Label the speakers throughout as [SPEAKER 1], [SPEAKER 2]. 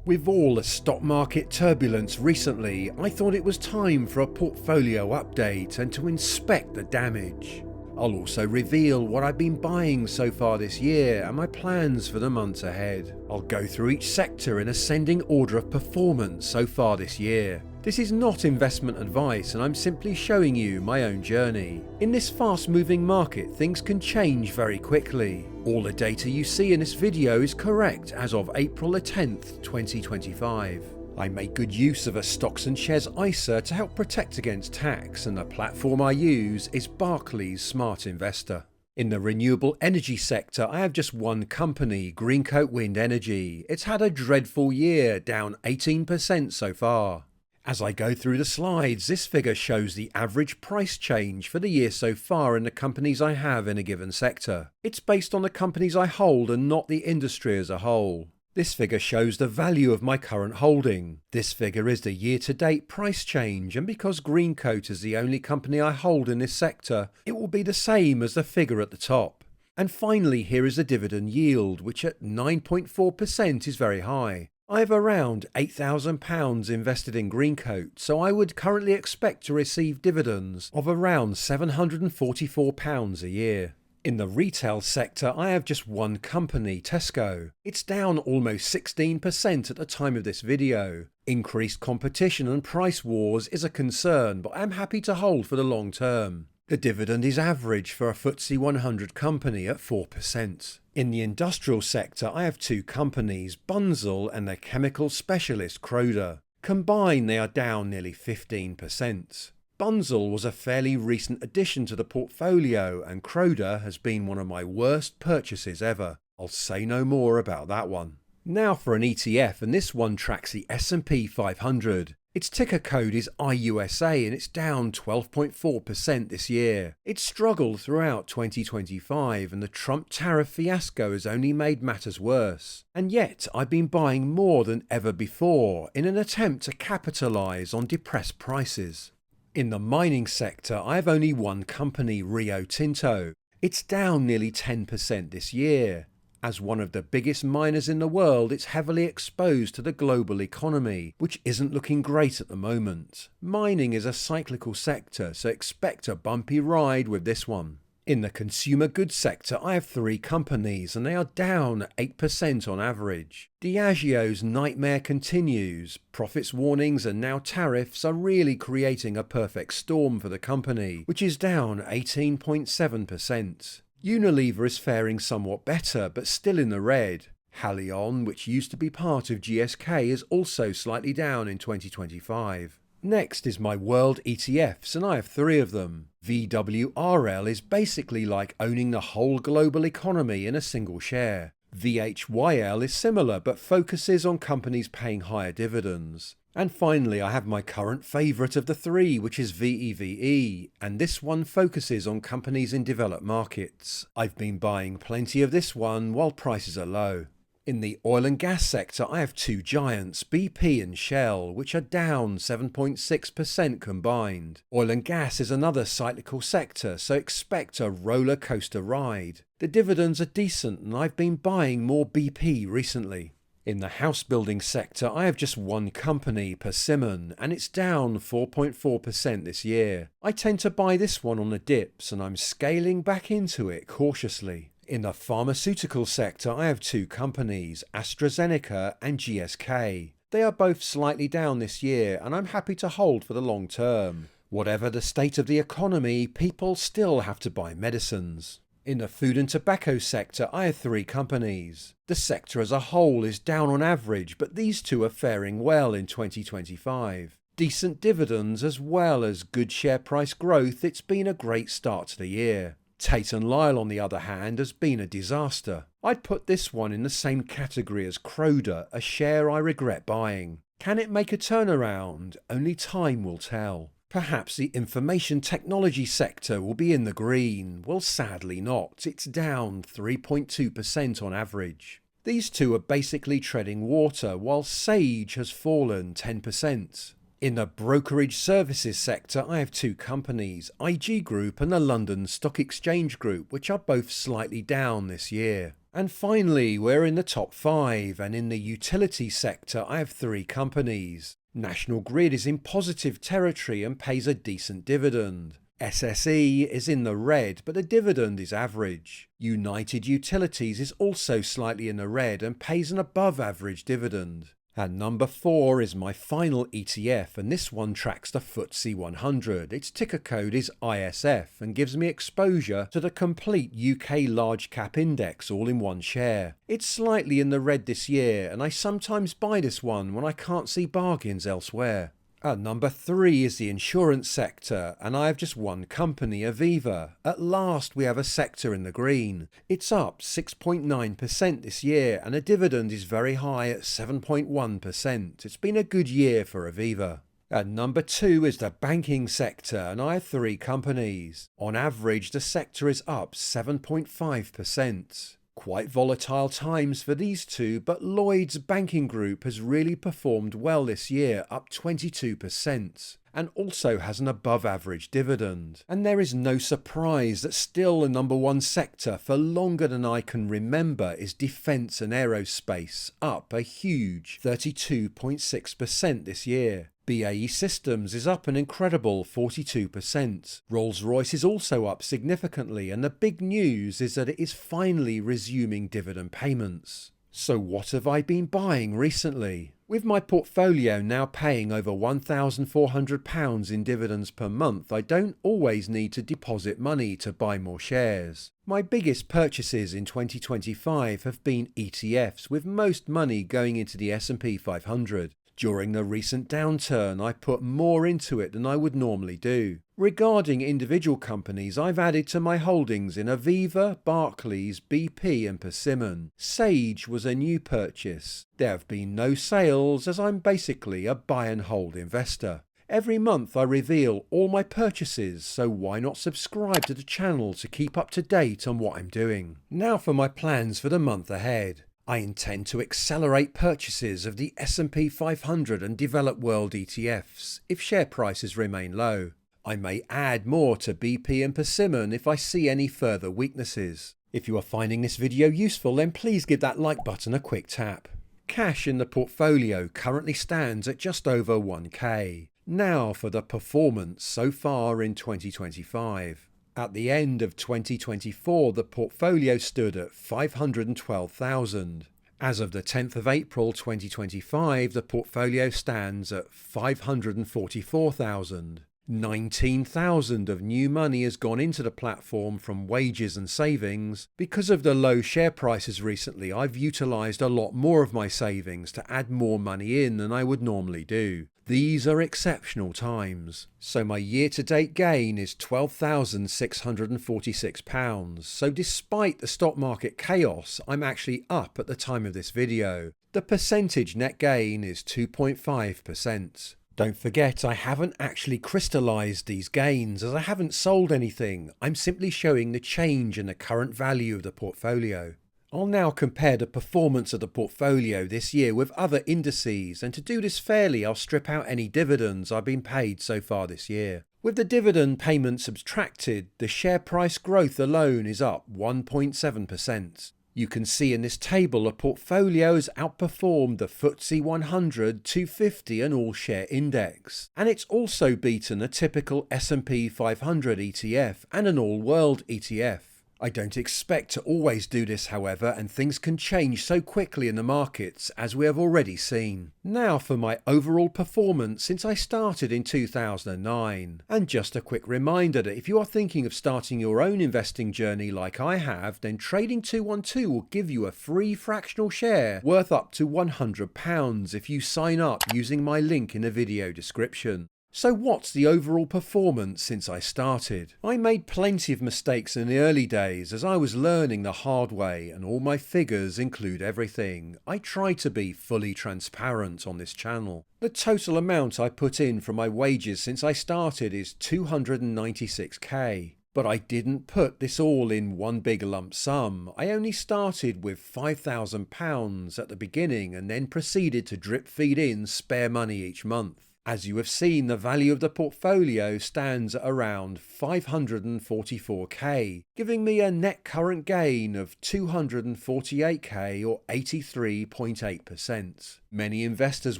[SPEAKER 1] With all the stock market turbulence recently, I thought it was time for a portfolio update and to inspect the damage. I'll also reveal what I've been buying so far this year and my plans for the months ahead. I'll go through each sector in ascending order of performance so far this year. This is not investment advice and I'm simply showing you my own journey. In this fast-moving market, things can change very quickly. All the data you see in this video is correct as of April the 10th, 2025. I make good use of a stocks and shares ISA to help protect against tax, and the platform I use is Barclays Smart Investor. In the renewable energy sector, I have just one company, Greencoat Wind Energy. It's had a dreadful year, down 18% so far. As I go through the slides, this figure shows the average price change for the year so far in the companies I have in a given sector. It's based on the companies I hold and not the industry as a whole. This figure shows the value of my current holding. This figure is the year-to-date price change, and because Greencoat is the only company I hold in this sector, it will be the same as the figure at the top. And finally, here is the dividend yield, which at 9.4% is very high. I have around £8,000 invested in Greencoat, so I would currently expect to receive dividends of around £744 a year. In the retail sector, I have just one company, Tesco. It's down almost 16% at the time of this video. Increased competition and price wars is a concern, but I'm happy to hold for the long term. The dividend is average for a FTSE 100 company at 4%. In the industrial sector, I have two companies, Bunzl and the chemical specialist Croda. Combined, they are down nearly 15%. Bunzl was a fairly recent addition to the portfolio, and Croda has been one of my worst purchases ever. I'll say no more about that one. Now for an ETF, and this one tracks the S&P 500. Its ticker code is IUSA and it's down 12.4% this year. It struggled throughout 2025 and the Trump tariff fiasco has only made matters worse. And yet I've been buying more than ever before in an attempt to capitalise on depressed prices. In the mining sector, I have only one company, Rio Tinto. It's down nearly 10% this year. As one of the biggest miners in the world, it's heavily exposed to the global economy, which isn't looking great at the moment. Mining is a cyclical sector, so expect a bumpy ride with this one. In the consumer goods sector, I have three companies and they are down 8% on average. Diageo's nightmare continues. Profits warnings and now tariffs are really creating a perfect storm for the company, which is down 18.7%. Unilever is faring somewhat better, but still in the red. Haleon, which used to be part of GSK, is also slightly down in 2025. Next is my world ETFs, and I have three of them. VWRL is basically like owning the whole global economy in a single share. VHYL is similar, but focuses on companies paying higher dividends. And finally, I have my current favourite of the three, which is VEVE, and this one focuses on companies in developed markets. I've been buying plenty of this one while prices are low. In the oil and gas sector, I have two giants, BP and Shell, which are down 7.6% combined. Oil and gas is another cyclical sector, so expect a roller coaster ride. The dividends are decent and I've been buying more BP recently. In the house building sector, I have just one company, Persimmon, and it's down 4.4% this year. I tend to buy this one on the dips and I'm scaling back into it cautiously. In the pharmaceutical sector, I have two companies, AstraZeneca and GSK. They are both slightly down this year and I'm happy to hold for the long term. Whatever the state of the economy, people still have to buy medicines. In the food and tobacco sector, I have three companies. The sector as a whole is down on average, but these two are faring well in 2025. Decent dividends as well as good share price growth, it's been a great start to the year. Tate & Lyle, on the other hand, has been a disaster. I'd put this one in the same category as Croda, a share I regret buying. Can it make a turnaround? Only time will tell. Perhaps the information technology sector will be in the green. Well, sadly not. It's down 3.2% on average. These two are basically treading water, while Sage has fallen 10%. In the brokerage services sector, I have two companies, IG Group and the London Stock Exchange Group, which are both slightly down this year. And finally, we're in the top 5, and in the utility sector I have 3 companies. National Grid is in positive territory and pays a decent dividend. SSE is in the red, but the dividend is average. United Utilities is also slightly in the red and pays an above average dividend. And number 4 is my final ETF, and this one tracks the FTSE 100. Its ticker code is ISF and gives me exposure to the complete UK large cap index all in one share. It's slightly in the red this year, and I sometimes buy this one when I can't see bargains elsewhere. Number 3 is the insurance sector, and I have just one company, Aviva. At last we have a sector in the green. It's up 6.9% this year, and the dividend is very high at 7.1%. It's been a good year for Aviva. Number 2 is the banking sector, and I have 3 companies. On average, the sector is up 7.5%. Quite volatile times for these two, but Lloyds Banking Group has really performed well this year, up 22%, and also has an above average dividend. And there is no surprise that still the number 1 sector for longer than I can remember is defence and aerospace, up a huge 32.6% this year. BAE Systems is up an incredible 42%. Rolls-Royce is also up significantly, and the big news is that it is finally resuming dividend payments. So what have I been buying recently? With my portfolio now paying over £1,400 in dividends per month, I don't always need to deposit money to buy more shares. My biggest purchases in 2025 have been ETFs, with most money going into the S&P 500. During the recent downturn, I put more into it than I would normally do. Regarding individual companies, I've added to my holdings in Aviva, Barclays, BP and Persimmon. Sage was a new purchase. There have been no sales, as I'm basically a buy and hold investor. Every month I reveal all my purchases, so why not subscribe to the channel to keep up to date on what I'm doing. Now for my plans for the month ahead. I intend to accelerate purchases of the S&P 500 and Developed World ETFs if share prices remain low. I may add more to BP and Persimmon if I see any further weaknesses. If you are finding this video useful, then please give that like button a quick tap. Cash in the portfolio currently stands at just over 1k. Now for the performance so far in 2025. At the end of 2024, the portfolio stood at 512,000. As of the 10th of April 2025, the portfolio stands at 544,000. 19,000 of new money has gone into the platform from wages and savings. Because of the low share prices recently, I've utilised a lot more of my savings to add more money in than I would normally do. These are exceptional times. So my year-to-date gain is £12,646. So despite the stock market chaos, I'm actually up at the time of this video. The percentage net gain is 2.5%. Don't forget, I haven't actually crystallized these gains as I haven't sold anything. I'm simply showing the change in the current value of the portfolio. I'll now compare the performance of the portfolio this year with other indices, and to do this fairly, I'll strip out any dividends I've been paid so far this year. With the dividend payment subtracted, the share price growth alone is up 1.7%. You can see in this table a portfolio has outperformed the FTSE 100, 250 and all share index. And it's also beaten a typical S&P 500 ETF and an all-world ETF. I don't expect to always do this, however, and things can change so quickly in the markets, as we have already seen. Now for my overall performance since I started in 2009. And just a quick reminder that if you are thinking of starting your own investing journey like I have, then Trading 212 will give you a free fractional share worth up to £100 if you sign up using my link in the video description. So what's the overall performance since I started? I made plenty of mistakes in the early days as I was learning the hard way, and all my figures include everything. I try to be fully transparent on this channel. The total amount I put in from my wages since I started is 296k. But I didn't put this all in one big lump sum. I only started with £5,000 at the beginning and then proceeded to drip feed in spare money each month. As you have seen, the value of the portfolio stands at around 544k, giving me a net current gain of 248k or 83.8%. Many investors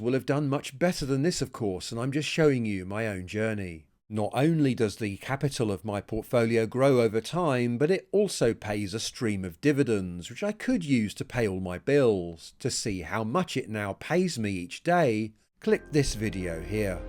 [SPEAKER 1] will have done much better than this, of course, and I'm just showing you my own journey. Not only does the capital of my portfolio grow over time, but it also pays a stream of dividends, which I could use to pay all my bills. To see how much it now pays me each day, click this video here.